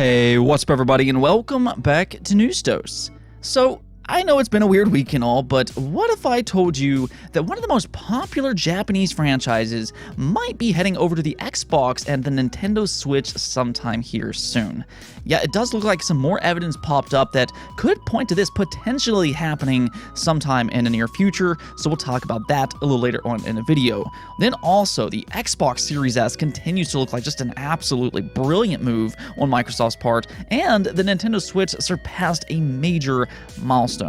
Hey, what's up everybody, and welcome back to News Dose. So, I know it's been a weird week and all, but what if I told you that one of the most popular Japanese franchises might be heading over to the Xbox and the Nintendo Switch sometime here soon? Yeah, it does look like some more evidence popped up that could point to this potentially happening sometime in the near future, so we'll talk about that a little later on in the video. Then also, the Xbox Series S continues to look like just an absolutely brilliant move on Microsoft's part, and the Nintendo Switch surpassed a major milestone.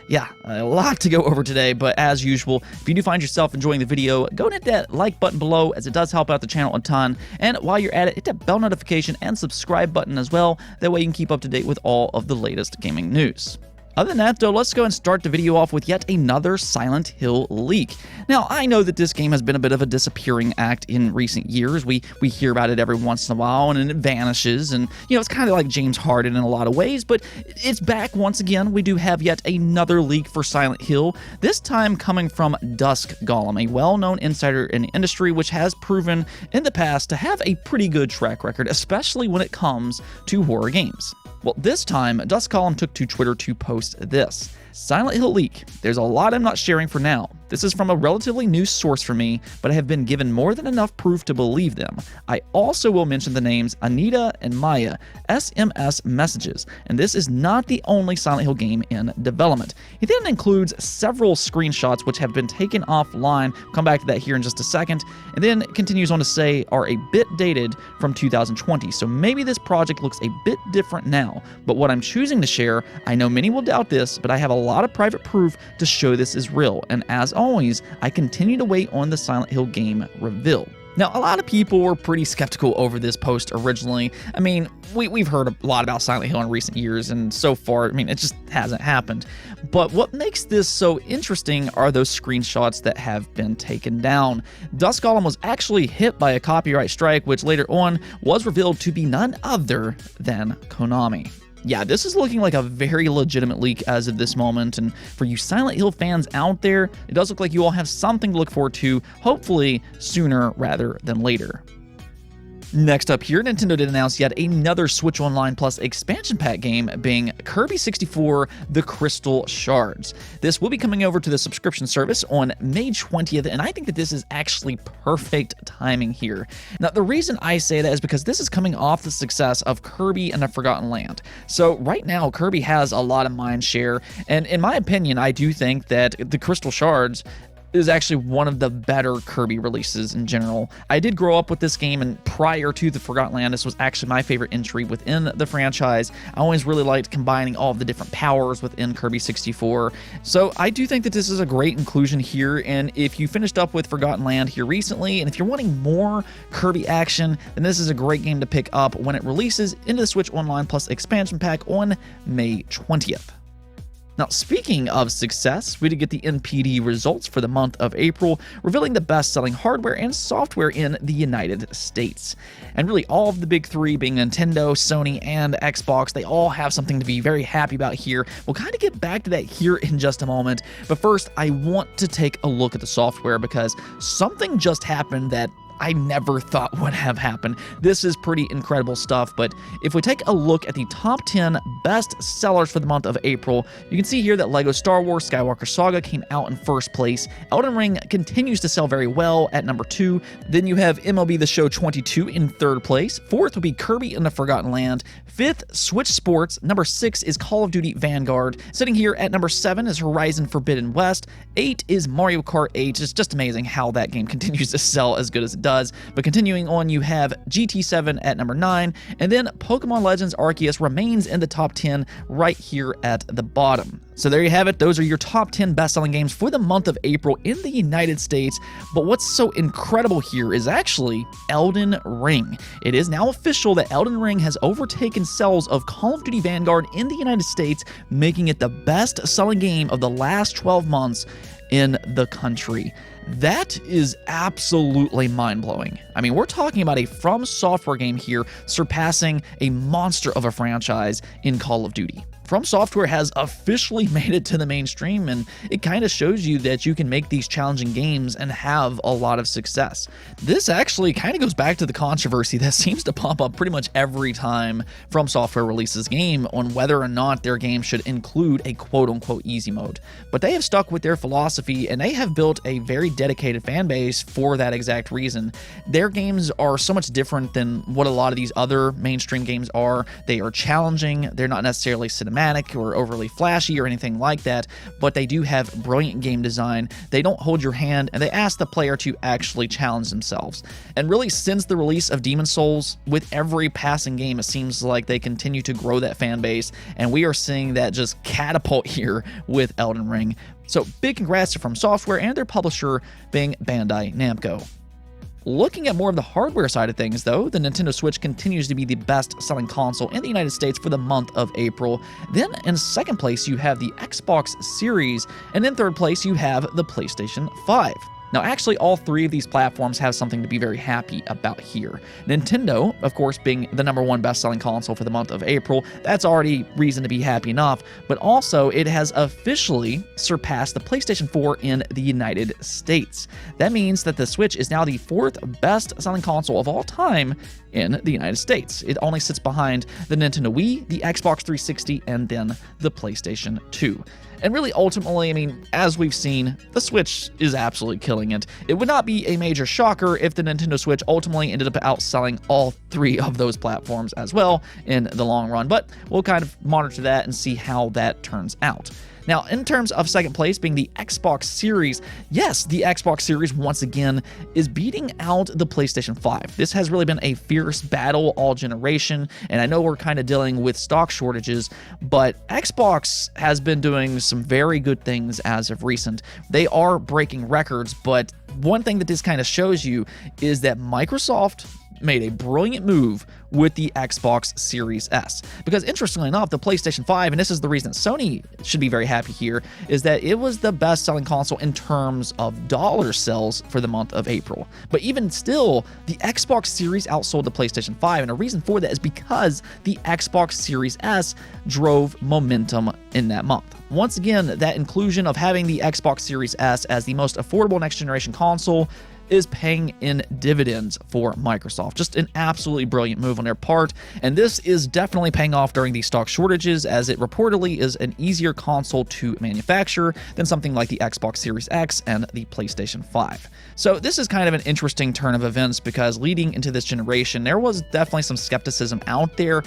Yeah, a lot to go over today, but as usual, if you do find yourself enjoying the video, go and hit that like button below, as it does help out the channel a ton. And while you're at it, hit that bell notification and subscribe button as well. That way you can keep up to date with all of the latest gaming news. Other than that, though, let's go and start the video off with yet another Silent Hill leak. Now, I know that this game has been a bit of a disappearing act in recent years. We hear about it every once in a while, and then it vanishes, and, it's kind of like James Harden in a lot of ways, but it's back once again. We do have yet another leak for Silent Hill, this time coming from Dusk Golem, a well-known insider in the industry, which has proven in the past to have a pretty good track record, especially when it comes to horror games. Well, this time, Dusk Golem took to Twitter to post this. Silent Hill leak. There's a lot I'm not sharing for now. This is from a relatively new source for me, but I have been given more than enough proof to believe them. I also will mention the names Anita and Maya, SMS messages, and this is not the only Silent Hill game in development. He then includes several screenshots which have been taken offline, we'll come back to that here in just a second, and then continues on to say are a bit dated from 2020, so maybe this project looks a bit different now, but what I'm choosing to share, I know many will doubt this, but I have a lot of private proof to show this is real, and as always, I continue to wait on the Silent Hill game reveal. Now, a lot of people were pretty skeptical over this post originally. I mean, we've heard a lot about Silent Hill in recent years, and so far, it just hasn't happened. But what makes this so interesting are those screenshots that have been taken down. Dusk Golem was actually hit by a copyright strike, which later on was revealed to be none other than Konami. Yeah, this is looking like a very legitimate leak as of this moment, and for you Silent Hill fans out there, it does look like you all have something to look forward to, hopefully sooner rather than later. Next up here, Nintendo did announce yet another Switch Online Plus expansion pack game, being Kirby 64 The Crystal Shards. This will be coming over to the subscription service on May 20th, and I think that this is actually perfect timing here. Now, the reason I say that is because this is coming off the success of Kirby and the Forgotten Land. So right now, Kirby has a lot of mind share, and in my opinion, I do think that The Crystal Shards is actually one of the better Kirby releases in general. I did grow up with this game, and prior to the Forgotten Land, this was actually my favorite entry within the franchise. I always really liked combining all of the different powers within Kirby 64. So I do think that this is a great inclusion here, and if you finished up with Forgotten Land here recently, and if you're wanting more Kirby action, then this is a great game to pick up when it releases into the Switch Online Plus expansion pack on May 20th. Now, speaking of success, we did get the NPD results for the month of April, revealing the best-selling hardware and software in the United States. And really, all of the big three, being Nintendo, Sony, and Xbox, they all have something to be very happy about here. We'll kind of get back to that here in just a moment, but first, I want to take a look at the software because something just happened that I never thought would have happened. This is pretty incredible stuff, but if we take a look at the top 10 best sellers for the month of April, you can see here that LEGO Star Wars Skywalker Saga came out in first place. Elden Ring continues to sell very well at number 2. Then you have MLB The Show 22 in third place. Fourth would be Kirby and the Forgotten Land. Fifth, Switch Sports. Number 6 is Call of Duty Vanguard. Sitting here at number 7 is Horizon Forbidden West. 8 is Mario Kart 8. It's just amazing how that game continues to sell as good as it does. But continuing on, you have GT7 at number 9, and then Pokemon Legends Arceus remains in the top 10 right here at the bottom. So there you have it. Those are your top 10 best-selling games for the month of April in the United States. But what's so incredible here is actually Elden Ring. It is now official that Elden Ring has overtaken sales of Call of Duty Vanguard in the United States, making it the best-selling game of the last 12 months in the country. That is absolutely mind-blowing. I mean, we're talking about a From Software game here surpassing a monster of a franchise in Call of Duty. From Software has officially made it to the mainstream, and it kind of shows you that you can make these challenging games and have a lot of success. This actually kind of goes back to the controversy that seems to pop up pretty much every time From Software releases a game on whether or not their game should include a quote-unquote easy mode. But they have stuck with their philosophy, and they have built a very dedicated fan base for that exact reason. Their games are so much different than what a lot of these other mainstream games are. They are challenging, they're not necessarily cinematic or overly flashy or anything like that, but they do have brilliant game design. They don't hold your hand, and they ask the player to actually challenge themselves. And really, since the release of Demon's Souls, with every passing game, it seems like they continue to grow that fan base, and we are seeing that just catapult here with Elden Ring. So big congrats to From Software and their publisher being Bandai Namco. Looking at more of the hardware side of things, though, the Nintendo Switch continues to be the best-selling console in the United States for the month of April. Then, in second place, you have the Xbox Series, and in third place, you have the PlayStation 5. Now, actually, all three of these platforms have something to be very happy about here. Nintendo, of course, being the #1 best-selling console for the month of April, that's already reason to be happy enough, but also it has officially surpassed the PlayStation 4 in the United States. That means that the Switch is now the 4th best-selling console of all time in the United States. It only sits behind the Nintendo Wii, the Xbox 360, and then the PlayStation 2. And really, ultimately, I mean, as we've seen, the Switch is absolutely killing it. It would not be a major shocker if the Nintendo Switch ultimately ended up outselling all three of those platforms as well in the long run, but we'll kind of monitor that and see how that turns out. Now, in terms of second place being the Xbox Series, yes, the Xbox Series once again is beating out the PlayStation 5. This has really been a fierce battle all generation, and I know we're kind of dealing with stock shortages, but Xbox has been doing some very good things as of recent. They are breaking records, but one thing that this kind of shows you is that Microsoft made a brilliant move with the Xbox Series S. Because interestingly enough, the PlayStation 5, and this is the reason Sony should be very happy here, is that it was the best-selling console in terms of dollar sales for the month of April. But even still, the Xbox Series outsold the PlayStation 5, and a reason for that is because the Xbox Series S drove momentum in that month. Once again, that inclusion of having the Xbox Series S as the most affordable next-generation console is paying in dividends for Microsoft. Just an absolutely brilliant move on their part, and this is definitely paying off during these stock shortages, as it reportedly is an easier console to manufacture than something like the Xbox Series X and the PlayStation 5. So this is kind of an interesting turn of events, because leading into this generation, there was definitely some skepticism out there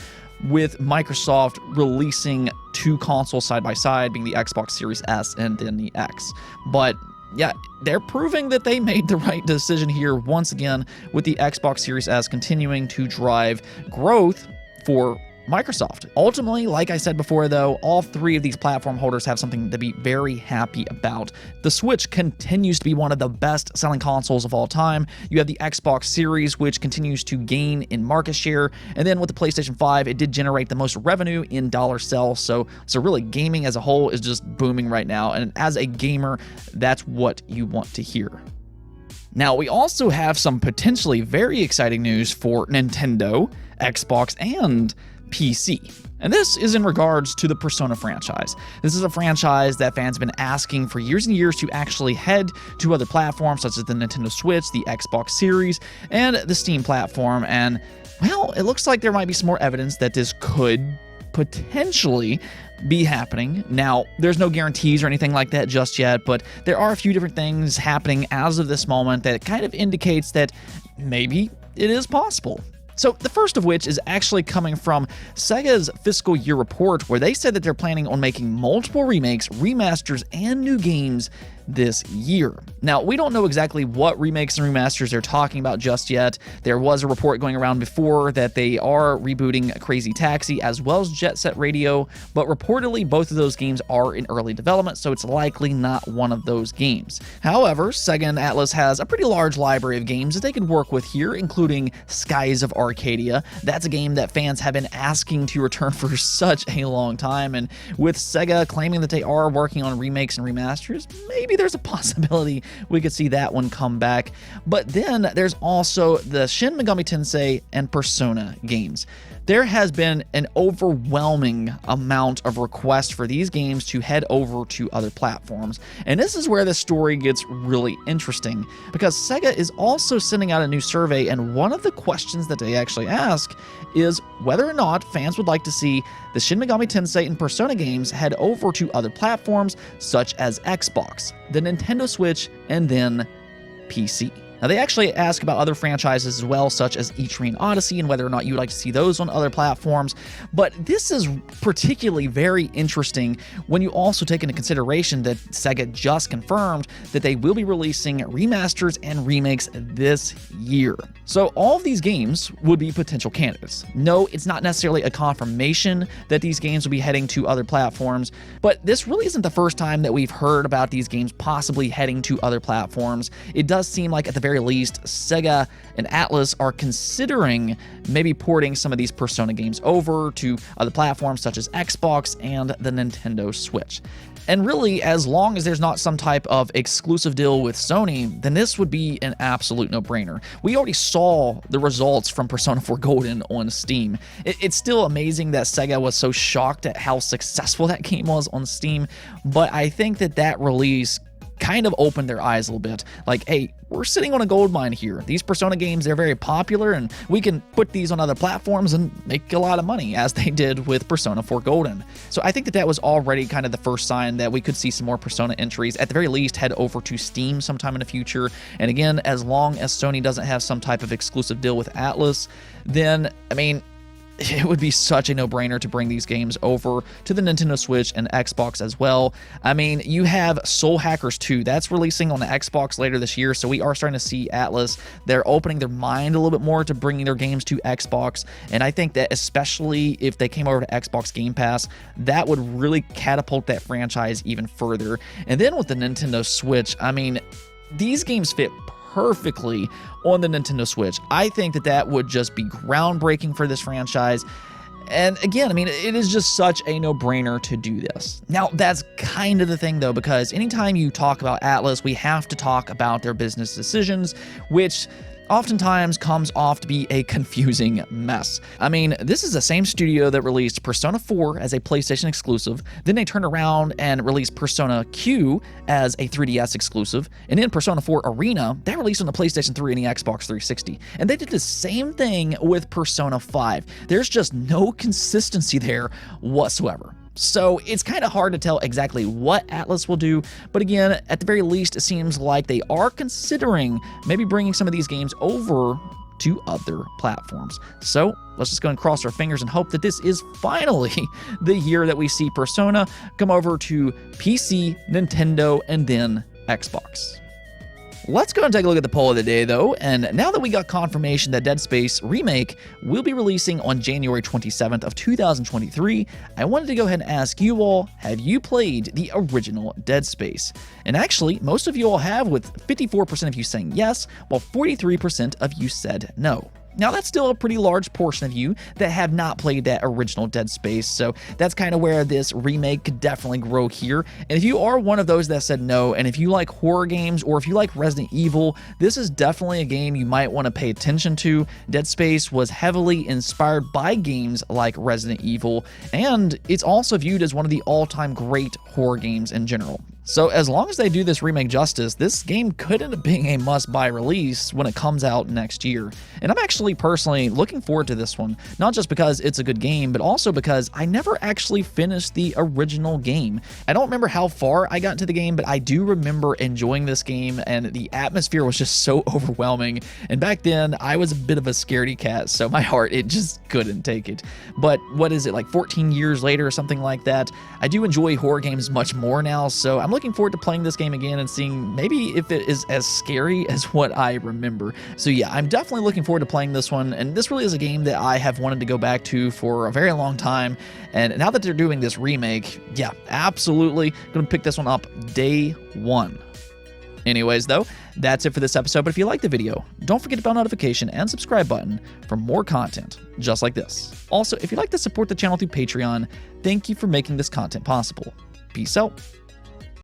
with Microsoft releasing two consoles side by side, being the Xbox Series S and then the X. But yeah, they're proving that they made the right decision here once again, with the Xbox Series S continuing to drive growth for Microsoft. Ultimately, like I said before though, all three of these platform holders have something to be very happy about. The Switch continues to be one of the best-selling consoles of all time. You have the Xbox Series, which continues to gain in market share, and then with the PlayStation 5, it did generate the most revenue in dollar sales, so really gaming as a whole is just booming right now, and as a gamer, that's what you want to hear. Now, we also have some potentially very exciting news for Nintendo, Xbox, and PC. And this is in regards to the Persona franchise. This is a franchise that fans have been asking for years and years to actually head to other platforms such as the Nintendo Switch, the Xbox Series, and the Steam platform. And, well, it looks like there might be some more evidence that this could potentially be happening. Now, there's no guarantees or anything like that just yet, but there are a few different things happening as of this moment that kind of indicates that maybe it is possible. So the first of which is actually coming from Sega's fiscal year report, where they said that they're planning on making multiple remakes, remasters, and new games this year. Now, we don't know exactly what remakes and remasters they're talking about just yet. There was a report going around before that they are rebooting Crazy Taxi as well as Jet Set Radio, but reportedly both of those games are in early development, so it's likely not one of those games. However, Sega and Atlas has a pretty large library of games that they could work with here, including Skies of Arcadia. That's a game that fans have been asking to return for such a long time, and with Sega claiming that they are working on remakes and remasters, maybe there's a possibility we could see that one come back. But then there's also the Shin Megami Tensei and Persona games. There has been an overwhelming amount of requests for these games to head over to other platforms. And this is where the story gets really interesting, because Sega is also sending out a new survey, and one of the questions that they actually ask is whether or not fans would like to see the Shin Megami Tensei and Persona games head over to other platforms such as Xbox, the Nintendo Switch, and then PC. Now, they actually ask about other franchises as well, such as Etrian Odyssey, and whether or not you would like to see those on other platforms. But this is particularly very interesting when you also take into consideration that Sega just confirmed that they will be releasing remasters and remakes this year. So all of these games would be potential candidates. No, it's not necessarily a confirmation that these games will be heading to other platforms, but this really isn't the first time that we've heard about these games possibly heading to other platforms. It does seem like at the very least, Sega and Atlus are considering maybe porting some of these Persona games over to other platforms such as Xbox and the Nintendo Switch. And really, as long as there's not some type of exclusive deal with Sony, then this would be an absolute no-brainer. We already saw the results from Persona 4 Golden on Steam. It's still amazing that Sega was so shocked at how successful that game was on Steam, but I think that that release kind of opened their eyes a little bit. Like, hey, we're sitting on a gold mine here. These Persona games, they're very popular, and we can put these on other platforms and make a lot of money, as they did with Persona 4 Golden. So I think that that was already kind of the first sign that we could see some more Persona entries, at the very least, head over to Steam sometime in the future. And again, as long as Sony doesn't have some type of exclusive deal with Atlus, then, I mean, it would be such a no-brainer to bring these games over to the Nintendo Switch and Xbox as well. I mean, you have Soul Hackers 2. That's releasing on the Xbox later this year, so we are starting to see Atlus. They're opening their mind a little bit more to bringing their games to Xbox, and I think that especially if they came over to Xbox Game Pass, that would really catapult that franchise even further. And then with the Nintendo Switch, I mean, these games fit perfectly on the Nintendo Switch. I think that that would just be groundbreaking for this franchise. And again, I mean, it is just such a no-brainer to do this. Now, that's kind of the thing, though, because anytime you talk about Atlus, we have to talk about their business decisions, which oftentimes comes off to be a confusing mess. I mean, this is the same studio that released Persona 4 as a PlayStation exclusive, then they turned around and released Persona Q as a 3DS exclusive, and then Persona 4 Arena, that released on the PlayStation 3 and the Xbox 360. And they did the same thing with Persona 5. There's just no consistency there whatsoever. So it's kind of hard to tell exactly what Atlus will do, but again, at the very least, it seems like they are considering maybe bringing some of these games over to other platforms. So let's just go and cross our fingers and hope that this is finally the year that we see Persona come over to PC, Nintendo, and then Xbox. Let's go and take a look at the poll of the day, though, and now that we got confirmation that Dead Space Remake will be releasing on January 27th of 2023, I wanted to go ahead and ask you all, have you played the original Dead Space? And actually, most of you all have, with 54% of you saying yes, while 43% of you said no. Now, that's still a pretty large portion of you that have not played that original Dead Space, so that's kind of where this remake could definitely grow here. And if you are one of those that said no, and if you like horror games, or if you like Resident Evil, this is definitely a game you might want to pay attention to. Dead Space was heavily inspired by games like Resident Evil, and it's also viewed as one of the all-time great horror games in general. So as long as they do this remake justice, this game could end up being a must-buy release when it comes out next year. And I'm actually personally looking forward to this one, not just because it's a good game, but also because I never actually finished the original game. I don't remember how far I got into the game, but I do remember enjoying this game, and the atmosphere was just so overwhelming. And back then, I was a bit of a scaredy cat, so my heart, it just couldn't take it. But what is it, like 14 years later or something like that? I do enjoy horror games much more now, so I'm looking forward to playing this game again and seeing maybe if it is as scary as what I remember. So yeah, I'm definitely looking forward to playing this one, and this really is a game that I have wanted to go back to for a very long time, and now that they're doing this remake, yeah, absolutely gonna pick this one up day one. Anyways, though, that's it for this episode, but if you liked the video, don't forget to bell notification and subscribe button for more content just like this. Also, if you'd like to support the channel through Patreon, thank you for making this content possible. Peace out.